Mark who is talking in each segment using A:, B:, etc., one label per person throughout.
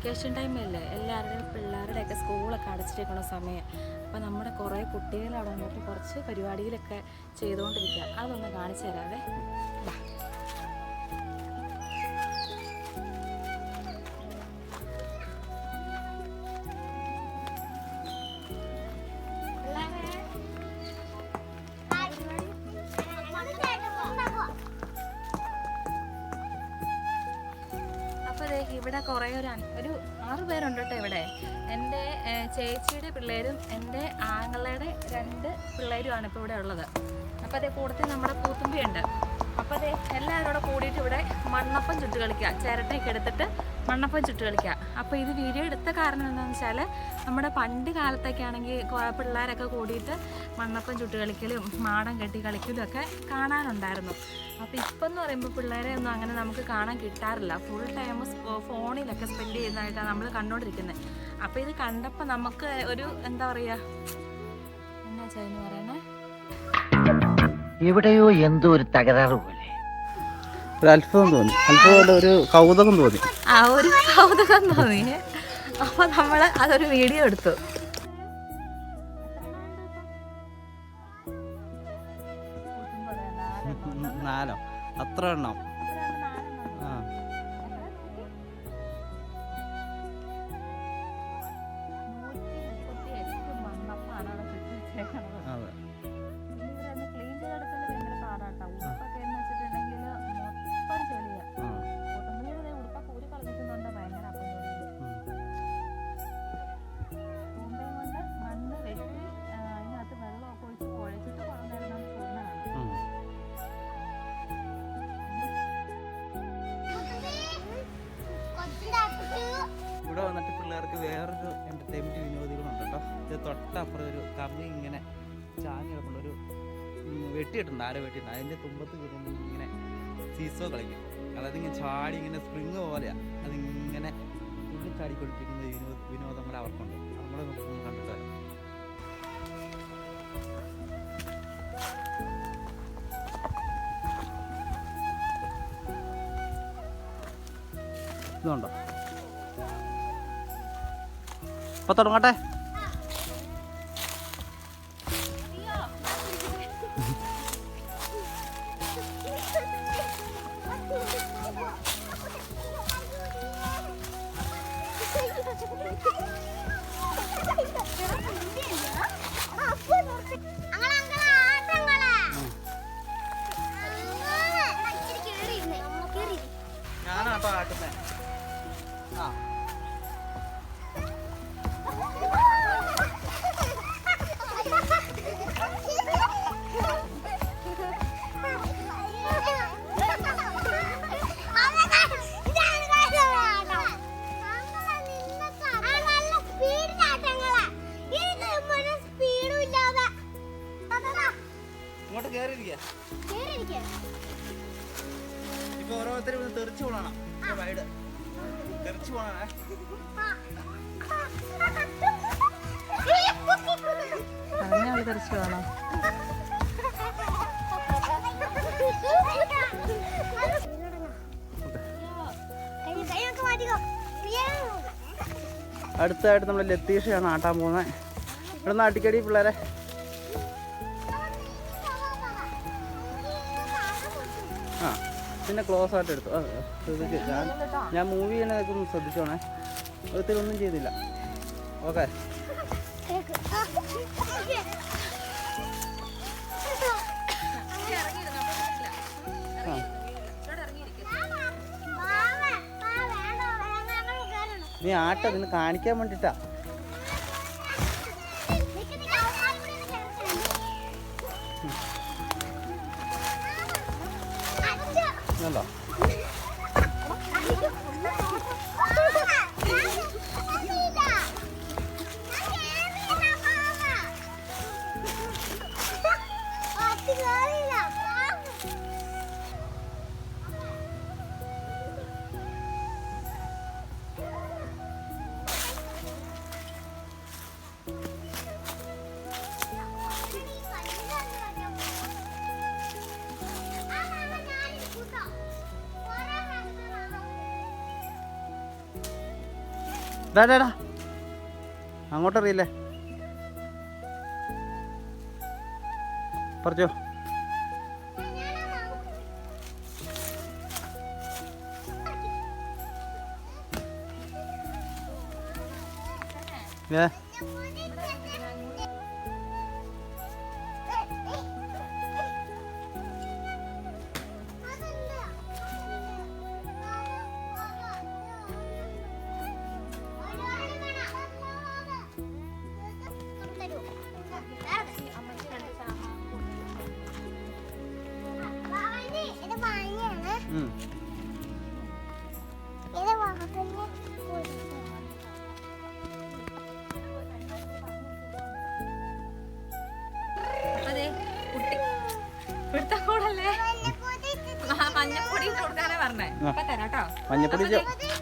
A: Vacation ടൈമല്ലേ, എല്ലാവരുടെയും പിള്ളേരുടെയൊക്കെ സ്കൂളൊക്കെ അടച്ചിരിക്കുന്ന സമയം. അപ്പോൾ നമ്മുടെ കുറേ കുട്ടികൾ അവിടെ വന്നിട്ട് കുറച്ച് പരിപാടിയിലൊക്കെ ചെയ്തുകൊണ്ടിരിക്കുക. അതൊന്ന് കാണിച്ചു തരാവേ. അപ്പോൾ ഇവിടെ കുറേ ഒരു 6 പേരുണ്ട് കേട്ടോ ഇവിടെ. എൻ്റെ ചേച്ചിയുടെ പിള്ളേരും എൻ്റെ ആങ്ങളുടെ 2 പിള്ളേരുമാണ് ഇപ്പോൾ ഇവിടെ ഉള്ളത്. അപ്പോൾ അതേ കൂടത്തിൽ നമ്മുടെ കൂത്തുമ്പിയുണ്ട്. അപ്പോൾ അതേ എല്ലാവരും കൂടെ കൂടിയിട്ട് ഇവിടെ മണ്ണപ്പം ചുട്ട് കളിക്കുക. ചിരട്ടയൊക്കെ എടുത്തിട്ട് മണ്ണപ്പം ചുട്ട് കളിക്കുക. അപ്പോൾ ഇത് വീഡിയോ എടുത്ത കാരണം എന്താണെന്ന് വെച്ചാൽ നമ്മുടെ പണ്ട് കാലത്തൊക്കെ ആണെങ്കിൽ പിള്ളേരൊക്കെ കൂടിയിട്ട് മണ്ണപ്പം ചുട്ട് കളിക്കലും മാടം കെട്ടി കളിക്കലും ഒക്കെ കാണാനുണ്ടായിരുന്നു. അപ്പോൾ ഇപ്പം എന്ന് പറയുമ്പോൾ പിള്ളേരെ ഒന്നും അങ്ങനെ നമുക്ക് കാണാൻ കിട്ടാറില്ല. ഫുൾ ടൈം ഫോണിലൊക്കെ സ്പെൻഡ് ചെയ്യുന്നതായിട്ടാണ് നമ്മൾ കണ്ടുകൊണ്ടിരിക്കുന്നത്. അപ്പോൾ ഇത് കണ്ടപ്പോൾ നമുക്ക് ഒരു എന്താ പറയുക, എന്നാ ചെയ്യുന്നു പറയണേ,
B: എവിടെയോ എന്തോ ഒരു തകരാറ് പോലെ
C: ഒരു അത്ഭുതം തോന്നി, ഒരു കൗതുകം തോന്നി.
A: ഒരു കൗതുകം തോന്നി. അപ്പോൾ നമ്മൾ അതൊരു വീഡിയോ എടുത്തു.
C: നാലോ അത്ര എണ്ണം. ഇവിടെ വന്നിട്ട് പിള്ളേർക്ക് വേറൊരു എൻ്റർടൈൻമെൻറ്റ് വിനോദികളുണ്ട് കേട്ടോ. ഇത് തൊട്ടപ്പുറം ഒരു കമ്പി ഇങ്ങനെ ചാഞ്ഞ് കിടപ്പുള്ളൊരു വെട്ടിയിട്ടുണ്ട്, ആരോ വെട്ടിയിട്ടുണ്ട്. അതിൻ്റെ തുമ്പത്ത് കയറുമ്പോൾ ഇങ്ങനെ സീസോ കളിക്കും. അതായത് ഇങ്ങനെ ചാടി ഇങ്ങനെ സ്പ്രിങ് പോലെയാണ്, അതിങ്ങനെ തുള്ളിച്ചാടിക്കൊണ്ടിരിക്കുന്ന വിനോദം കൂടെ അവർക്കുണ്ട്. നമ്മളെ കണ്ടിട്ട് വരാം. ഇതുണ്ടോ? അപ്പൊ തുടങ്ങട്ടെ. ഞാനാട്ടോ ആട്ടുന്നേ. ആ ഇങ്ങോട്ട് കേറിയിരിക്കുക. ഇപ്പൊ ഓരോരുത്തരും തെറിച്ചു പോകണം. വൈഡ് തെറിച്ചു പോകണേ.
A: പറഞ്ഞാൽ തെറിച്ചു പോകണോ?
C: അടുത്തായിട്ട് നമ്മൾ ലത്തീഷയാണ് ആട്ടാൻ പോകുന്നത്. ഇവിടെ നിന്ന് ആട്ടിക്കടി പിള്ളേരെ. ആ പിന്നെ ക്ലോസ് ആയിട്ട് എടുത്തു. ശ്രദ്ധിച്ചു. ഞാൻ മൂവി ചെയ്യുന്നതൊക്കെ ഒന്ന് ശ്രദ്ധിച്ചോണേ. ഒത്തിരി ചെയ്തില്ല. ഓക്കെ. നീ ആട്ട നിന്ന് കാണിക്കാൻ വേണ്ടിട്ടാ. ോ ഡാ അങ്ങോട്ടറിയില്ലേ പറിച്ചോ. ഏ
A: ഇവിടുത്തെ കൂടല്ലേ മഞ്ഞപ്പൊടി കൊടുക്കാനേ പറഞ്ഞേ. അപ്പൊ തരാട്ടോ.
C: മഞ്ഞപ്പൊടി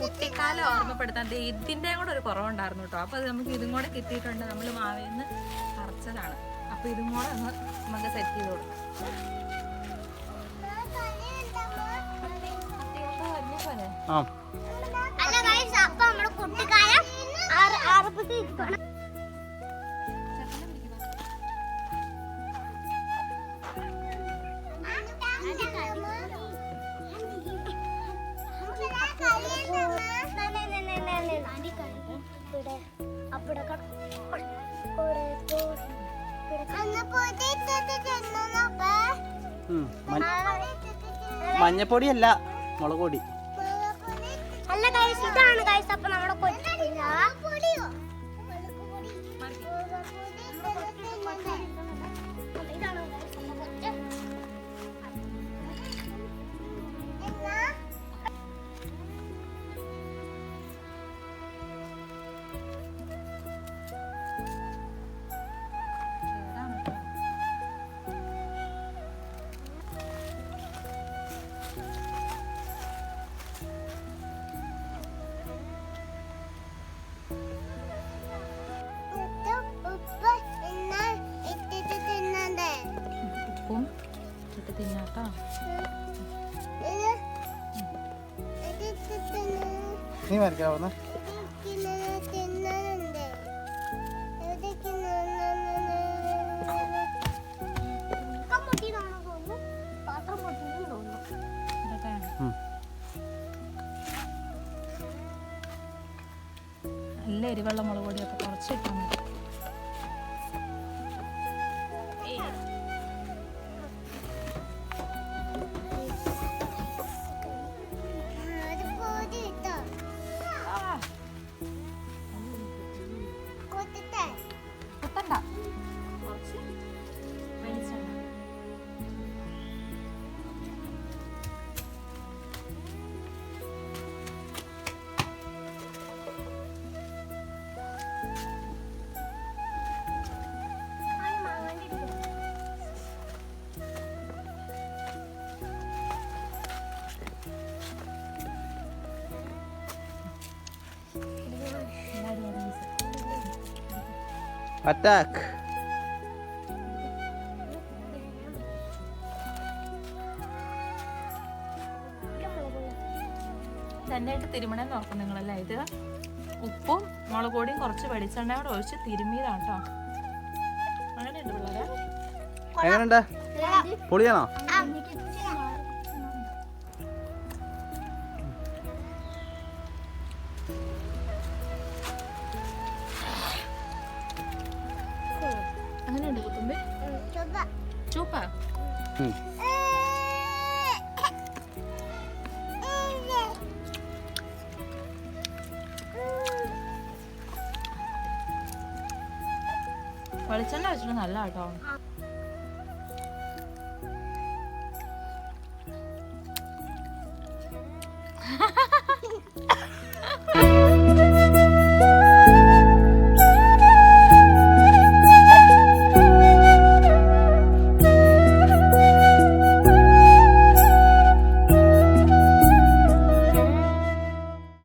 A: കുട്ടിക്കാലം ഓർമ്മപ്പെടുത്താൻ ഇതിന്റെ കൂടെ ഒരു കുറവുണ്ടായിരുന്നു കേട്ടോ. അപ്പൊ നമുക്ക് ഇതും കൂടെ കിട്ടിയിട്ടുണ്ട്. നമ്മള് മാവേന്ന് പറിച്ചതാണ്. അപ്പൊ ഇതും കൂടെ ഒന്ന് നമുക്ക് സെറ്റ് ചെയ്ത് കൊടുക്കും.
C: മഞ്ഞപ്പൊടിയല്ല, മുളക് പൊടി.
D: അല്ല ഗൈസ്, ഇതാണ് ഗൈസ്. അപ്പൊ നമ്മുടെ
A: ഉപ്പും ഇട്ട് തിന്നാട്ടോ.
C: നീ വരയ്ക്കാവുന്ന
A: നല്ല എരിവെള്ള മുളക് പൊടി ഒക്കെ കുറച്ച് ഇട്ടാൽ മതി. കുത്തണ്ട, കുറച്ച് വെളിച്ചെണ്ണ.
C: അറ്റാക്ക്.
A: തന്നെയായിട്ട് തിരുമണമെന്ന് ഓർക്കും നിങ്ങളല്ലേ. ഇത് ഉപ്പും മുളക് പൊടിയും കുറച്ച് വെളിച്ചെണ്ണ കൂടെ ഒഴിച്ച് തിരുമ്മിയതാണ് കേട്ടോ. അങ്ങനെയുണ്ട് പിള്ളേരെ.
C: എങ്ങനെയുണ്ട്? പൊളിയാണോ?
A: അങ്ങനെയുണ്ട് കുത്തുമ്പി. ചൂപ്പ വെളിച്ചെണ്ണ വെച്ചിട്ട് നല്ല കേട്ടോ.